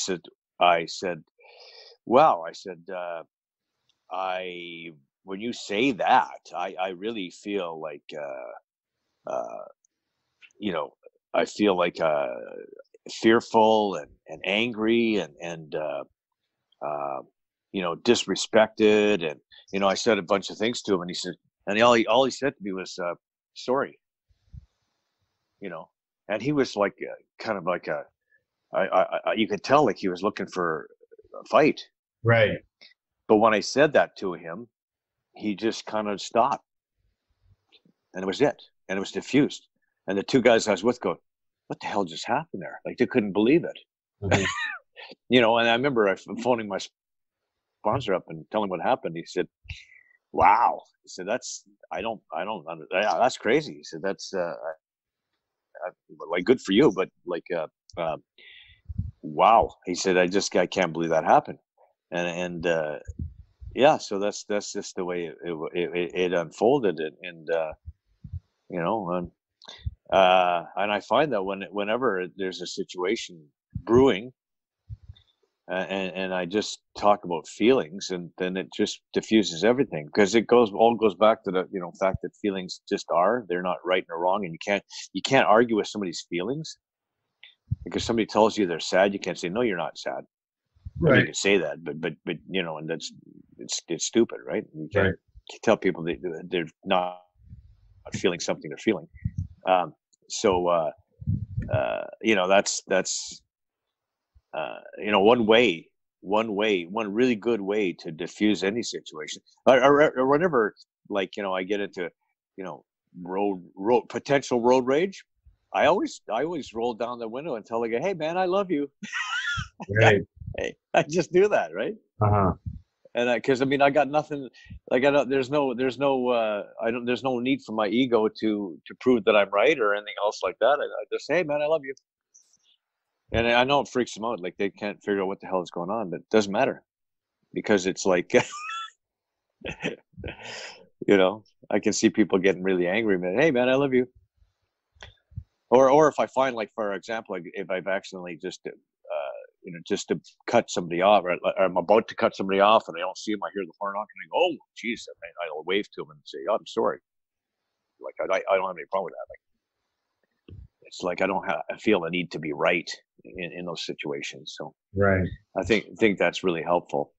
said, well, when you say that, I really feel like, I feel like, fearful and angry and disrespected. And, I said a bunch of things to him, and he said, and all he said to me was, sorry, and he was like, kind of like you could tell like he was looking for a fight. Right. But when I said that to him, he just kind of stopped, and it was it. And it was diffused. And the two guys I was with go, what the hell just happened there? Like they couldn't believe it. Mm-hmm. And I remember phoning my sponsor up and telling him what happened. He said, wow. He said, that's crazy. He said, that's like good for you, but like wow. He said, I can't believe that happened. And yeah, so that's just the way it unfolded. And and I find that whenever there's a situation brewing, and I just talk about feelings, and then it just diffuses everything, because it all goes back to the fact that feelings just they're not right nor wrong, and you can't argue with somebody's feelings, because somebody tells you they're sad, you can't say no, you're not sad. Right. I mean, you can say that, but and that's it's stupid, right? You can't tell people they're not feeling something they're feeling. So that's one really good way to diffuse any situation, or whenever, like, I get into, potential road rage. I always roll down the window and tell the guy, hey man, I love you. Right. Hey, I just do that, right? Uh-huh. And because I got nothing. Like there's no need for my ego to prove that I'm right or anything else like that. I just say, hey man, I love you. And I know it freaks them out. Like they can't figure out what the hell is going on, but it doesn't matter, because it's like, I can see people getting really angry, man. Hey man, I love you. Or if I find, like, for example, like if I've accidentally just to cut somebody off, or I'm about to cut somebody off and I don't see him, I hear the horn honk and I go, oh geez, I'll wave to him and say, oh, I'm sorry. Like I don't have any problem with that. Like, it's like I feel the need to be right in those situations. So right. I think that's really helpful,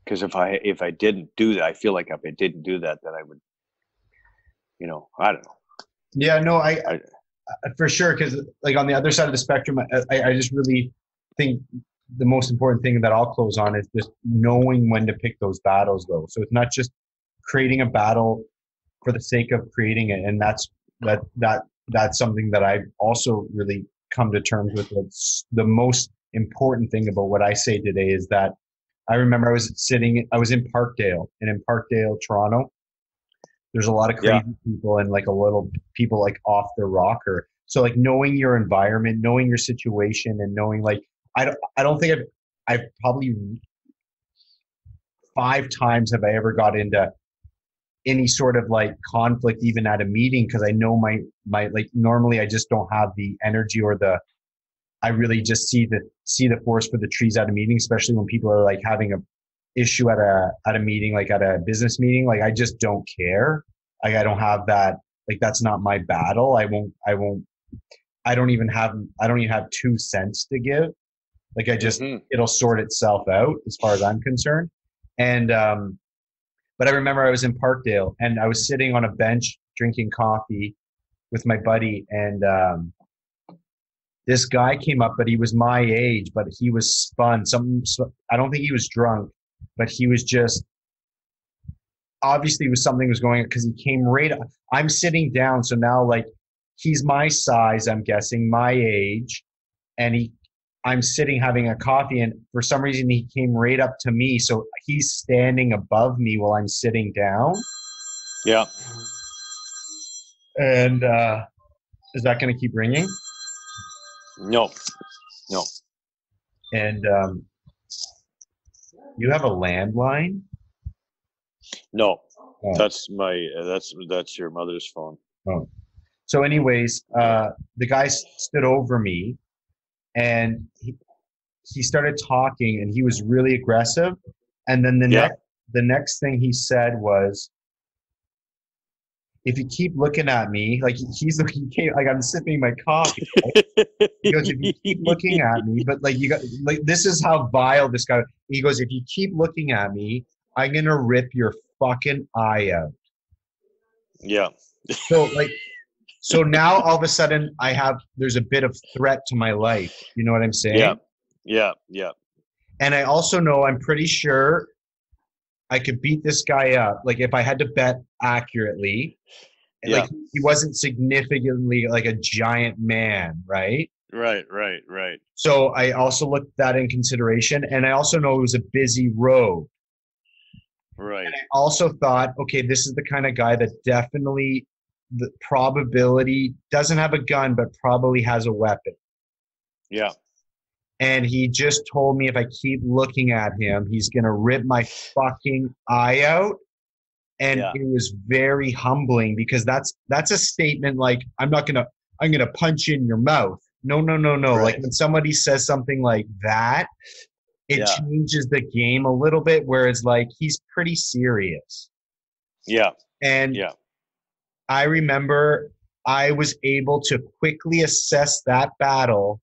because if I didn't do that, I feel like if I didn't do that, then I would, I don't know. Yeah, no, I for sure, because like on the other side of the spectrum, I just really think the most important thing that I'll close on is just knowing when to pick those battles, though. So it's not just creating a battle for the sake of creating it, and that's something that I've also really come to terms with. It's the most important thing about what I say today is that I remember I was in Parkdale, and in Parkdale, Toronto, there's a lot of Yeah. crazy people and like a little people like off their rocker. So like knowing your environment, knowing your situation, and knowing like I don't think I've probably 5 times have I ever got into any sort of like conflict even at a meeting, because I know my like normally I just don't have the energy or the I really just see the forest for the trees at a meeting, especially when people are like having a issue at a meeting, like at a business meeting. Like I just don't care. Like I don't have that, like that's not my battle. I don't even have 2 cents to give. Like I just it'll sort itself out as far as I'm concerned. And but I remember I was in Parkdale and I was sitting on a bench drinking coffee with my buddy, and this guy came up, but he was my age, but he was spun. I don't think he was drunk, but he was just obviously something was going on, because he came right up. I'm sitting down, so now like he's my size, I'm guessing, my age, and I'm sitting having a coffee, and for some reason he came right up to me, so he's standing above me while I'm sitting down. Yeah. And is that going to keep ringing? No. And you have a landline? No. Oh. That's your mother's phone. Oh. So anyways, the guy stood over me, and he started talking, and he was really aggressive. And then the next thing he said was, if you keep looking at me, like he's looking, like I'm sipping my coffee. Right? He goes, if you keep looking at me, but like you got, like this is how vile this guy. He goes, if you keep looking at me, I'm gonna rip your fucking eye out. Yeah. So now all of a sudden there's a bit of threat to my life. You know what I'm saying? Yeah. And I also know, I'm pretty sure I could beat this guy up. Like if I had to bet accurately, like he wasn't significantly like a giant man, right? Right. So I also looked that in consideration. And I also know it was a busy road. Right. And I also thought, okay, this is the kind of guy that definitely the probability doesn't have a gun, but probably has a weapon. Yeah. And he just told me if I keep looking at him, he's going to rip my fucking eye out. And it was very humbling, because that's a statement like, I'm going to punch you in your mouth. No. Right. Like when somebody says something like that, it changes the game a little bit, whereas like he's pretty serious. Yeah. And I remember I was able to quickly assess that battle,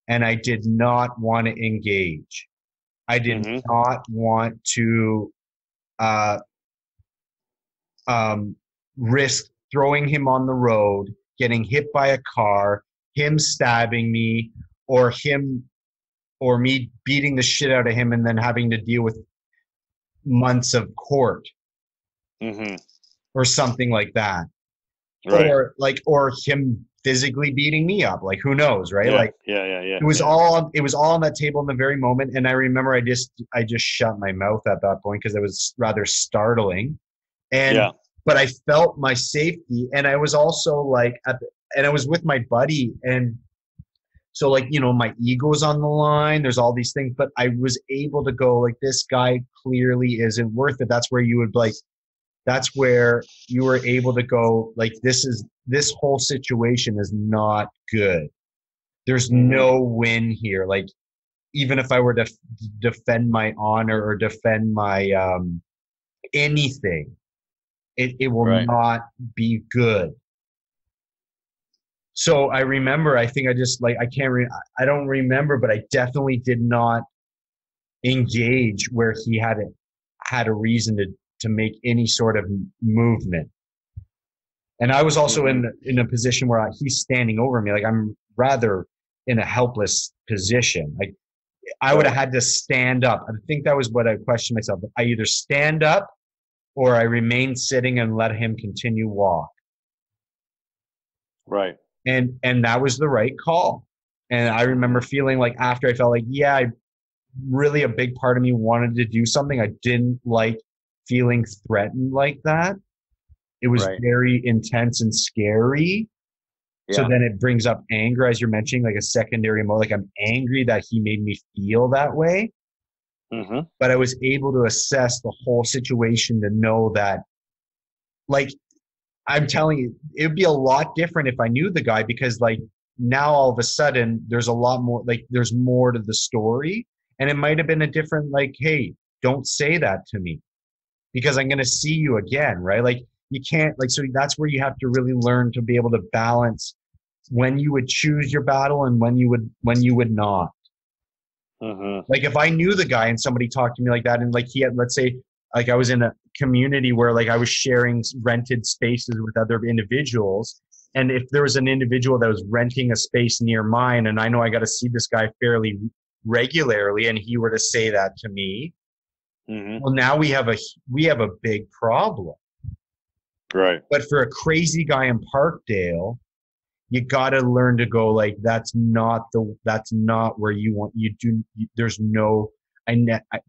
and I did not want to engage. I did not want to risk throwing him on the road, getting hit by a car, him stabbing me, or me beating the shit out of him and then having to deal with months of court or something like that. Right. Or him physically beating me up. Like who knows, right? It was all on that table in the very moment. And I remember I just shut my mouth at that point, because it was rather startling. But I felt my safety, and I was also like and I was with my buddy, and so like, you know, my ego's on the line, there's all these things, but I was able to go like, this guy clearly isn't worth it. That's where you were able to go like, this whole situation is not good. There's no win here. Like, even if I were to defend my honor or defend my anything, it will not be good. So I remember, I think I just like, I don't remember, but I definitely did not engage where he had a reason to make any sort of movement. And I was also in a position where he's standing over me. Like I'm rather in a helpless position. Like I would have had to stand up. I think that was what I questioned myself. I either stand up or I remain sitting and let him continue walk. Right. And that was the right call. And I remember feeling like after I felt like, yeah, really a big part of me wanted to do something. I didn't like feeling threatened like that. It was Right. very intense and scary. So Yeah. then it brings up anger, as you're mentioning, like a secondary emotion. Like I'm angry that he made me feel that way. Mm-hmm. But I was able to assess the whole situation to know that, like, I'm telling you, it would be a lot different if I knew the guy, because like now all of a sudden there's a lot more, like there's more to the story. And it might have been a different, like, hey, don't say that to me because I'm going to see you again, right? Like you can't, like, so that's where you have to really learn to be able to balance when you would choose your battle and when you would not. Mm-hmm. Like if I knew the guy and somebody talked to me like that, and like he had, let's say, like I was in a community where like I was sharing rented spaces with other individuals, and if there was an individual that was renting a space near mine, and I know I got to see this guy fairly regularly, and he were to say that to me, Mm-hmm. well, now we have a big problem. Right. But for a crazy guy in Parkdale, you got to learn to go like that's not where you want there's no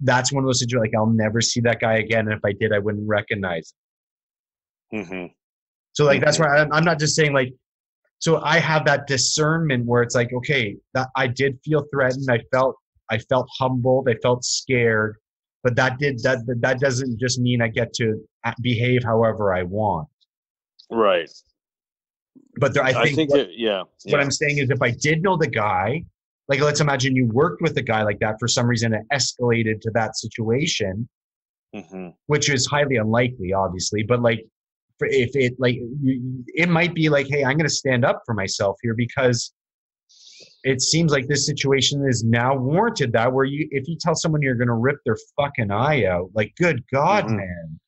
that's one of those situations like I'll never see that guy again, and if I did I wouldn't recognize him. Mm-hmm. So like that's Mm-hmm. why I'm not just saying like, so I have that discernment where it's like, okay, that I did feel threatened, I felt humbled, I felt scared, but that doesn't just mean I get to behave however I want. Right. But I think yeah. what I'm saying is if I did know the guy, like let's imagine you worked with a guy like that, for some reason it escalated to that situation, Mm-hmm. which is highly unlikely, obviously. But like, if it like, it might be like, hey, I'm going to stand up for myself here because it seems like this situation is now warranted. That where if you tell someone you're going to rip their fucking eye out, like, good God, Mm-hmm. man,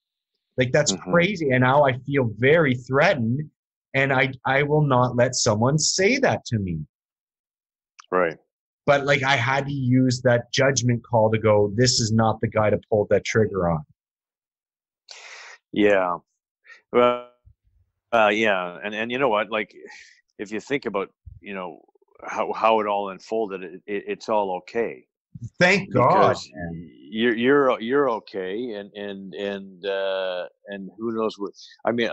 like that's Mm-hmm. crazy. And now I feel very threatened, and I will not let someone say that to me. Right. But like I had to use that judgment call to go, this is not the guy to pull that trigger on. Yeah. Well, yeah. And you know what? Like, if you think about, you know, how it all unfolded, it's all okay. Thank God, Because man. you're okay, and who knows what. I mean,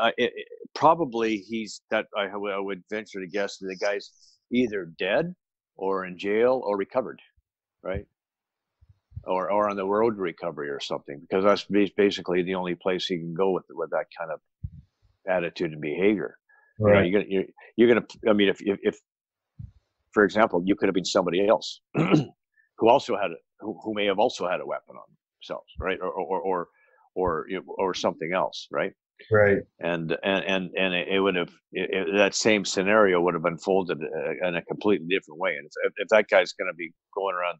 probably he's that. I would venture to guess the guy's either dead or in jail or recovered, right? Or on the road to recovery or something, because that's basically the only place he can go with that kind of attitude and behavior. Right. You know, you're gonna. I mean, if for example, you could have been somebody else who also had who may have also had a weapon on themselves, right, or something else, right? Right. And it would have that same scenario would have unfolded in a completely different way. And if that guy's going to be going around,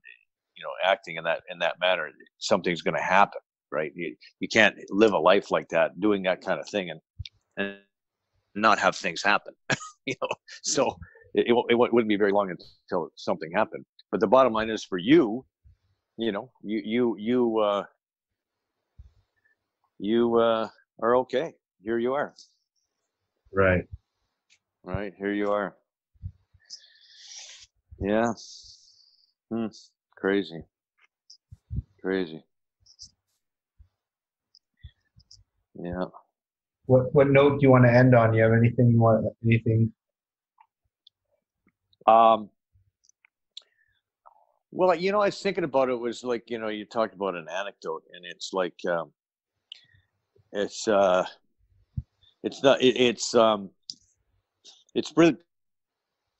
you know, acting in that manner, something's going to happen, right? You can't live a life like that, doing that kind of thing, and not have things happen, you know. So it wouldn't be very long until something happened. But the bottom line is for you, you know, you are okay. Here you are. Right. Right, here you are. Yeah. Crazy. Yeah. What note do you want to end on? You have anything you want? Anything? Well, you know, I was thinking about it was like, you know, you talked about an anecdote, and it's like, it's not, it's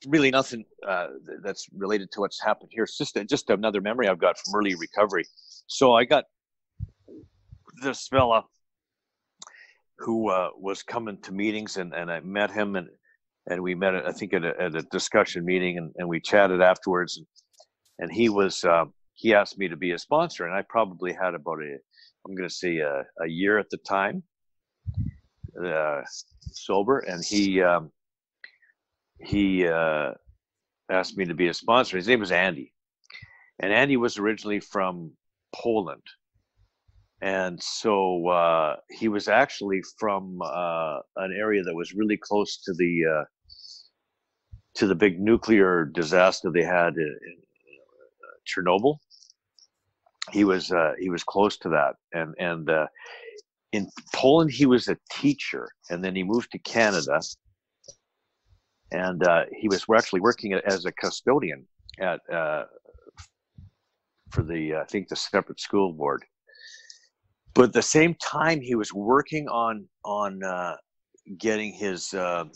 really nothing that's related to what's happened here. It's just another memory I've got from early recovery. So I got this fella who was coming to meetings, and I met him, and we met, I think, at a discussion meeting, and we chatted afterwards, and he asked me to be a sponsor, and I probably had about I'm going to say a year at the time, sober, and he asked me to be a sponsor. His name was Andy, And Andy was originally from Poland. And so he was actually from an area that was really close to the big nuclear disaster they had in Chernobyl. He was close to that, and in Poland he was a teacher, and then he moved to Canada, and he was actually working as a custodian at for the I think the separate school board. But at the same time, he was working on getting his on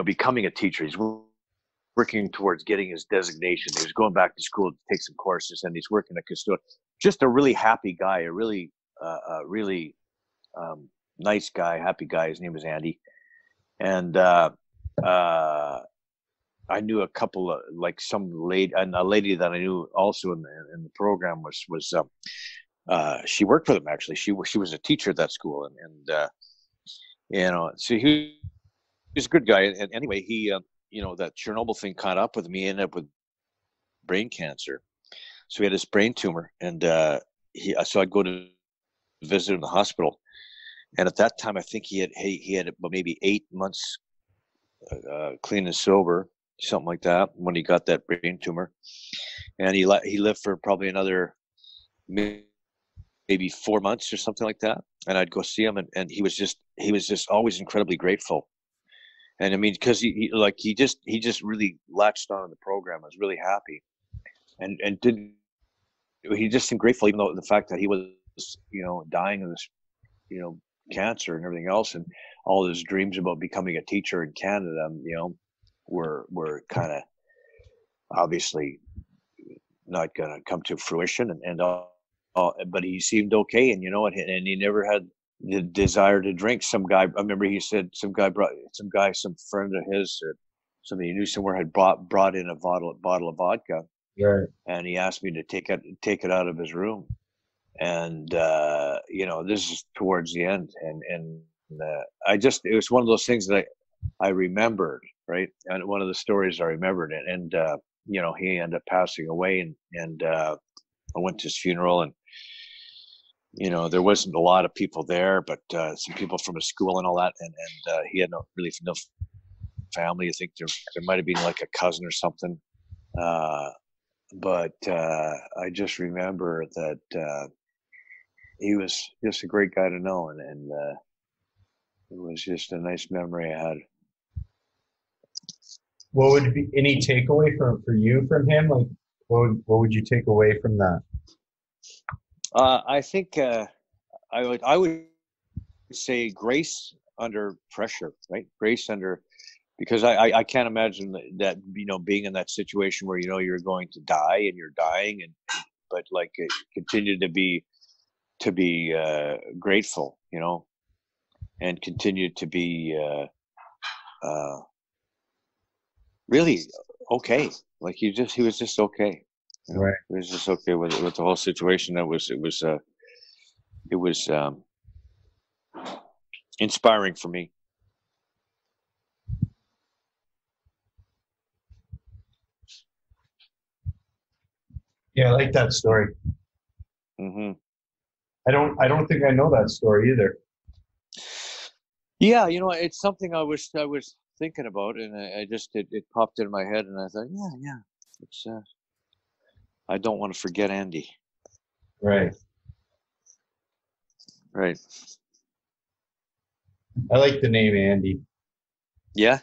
becoming a teacher. He's working towards getting his designation. He was going back to school to take some courses, and he's working at custodian. Just a really happy guy, a really nice guy, happy guy. His name was Andy, and I knew a couple of like some lady, and a lady that I knew also in the program was she worked for them actually. She was a teacher at that school, and so he was a good guy. And anyway, he that Chernobyl thing caught up with me. He ended up with brain cancer, so he had this brain tumor, and so I'd go to visit him in the hospital. And at that time, I think he had maybe 8 months clean and sober, something like that, when he got that brain tumor. And he lived for probably another maybe 4 months or something like that. And I'd go see him, and he was just always incredibly grateful. And I mean, because he just really latched on to the program. I was really happy, and he just seemed grateful, even though the fact that he was dying of this cancer and everything else, and all his dreams about becoming a teacher in Canada, were kind of obviously not going to come to fruition, but he seemed okay, and and he never had the desire to drink. Some guy, I remember he said some friend of his, or somebody he knew somewhere, had brought in a bottle of vodka, right, and he asked me to take it out of his room. And this is towards the end, and it was one of those things that I remembered, right? And one of the stories I remembered, and he ended up passing away, and I went to his funeral, and there wasn't a lot of people there, but some people from his school and all that, and he had no family. I think there might have been like a cousin or something, but I just remember that he was just a great guy to know, and it was just a nice memory I had. What would be any takeaway for you from him? Like, what would you take away from that? I think I would say grace under pressure, right? Grace under, because I can't imagine that being in that situation where you're going to die and you're dying, but like continue to be grateful, and continue to be really okay. Like he was just okay. Right. He was just okay with the whole situation. It was inspiring for me. Yeah, I like that story. Mm-hmm. I don't think I know that story either. Yeah, it's something I was thinking about, and I just it popped into my head, and I thought, yeah, it's I don't want to forget Andy. Right. Right. I like the name Andy. Yeah.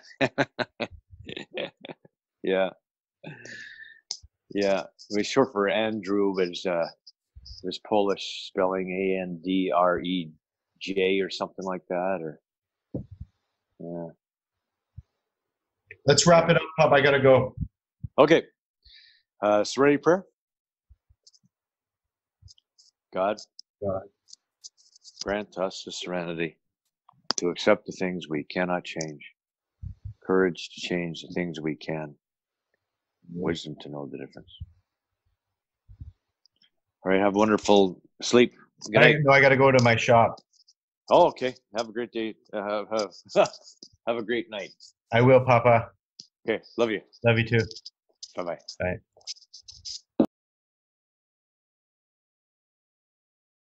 Yeah. Yeah. It was short for Andrew, but there's Polish spelling Andrej or something like that, or yeah. Let's wrap it up, Pop. I gotta go. Okay. Serenity prayer. God, grant us the serenity to accept the things we cannot change, courage to change the things we can, wisdom to know the difference. All right, have a wonderful sleep. Good night. I gotta go to my shop. Oh, okay. Have a great day. Have a great night. I will, Papa. Okay, love you. Love you too. Bye-bye. Bye.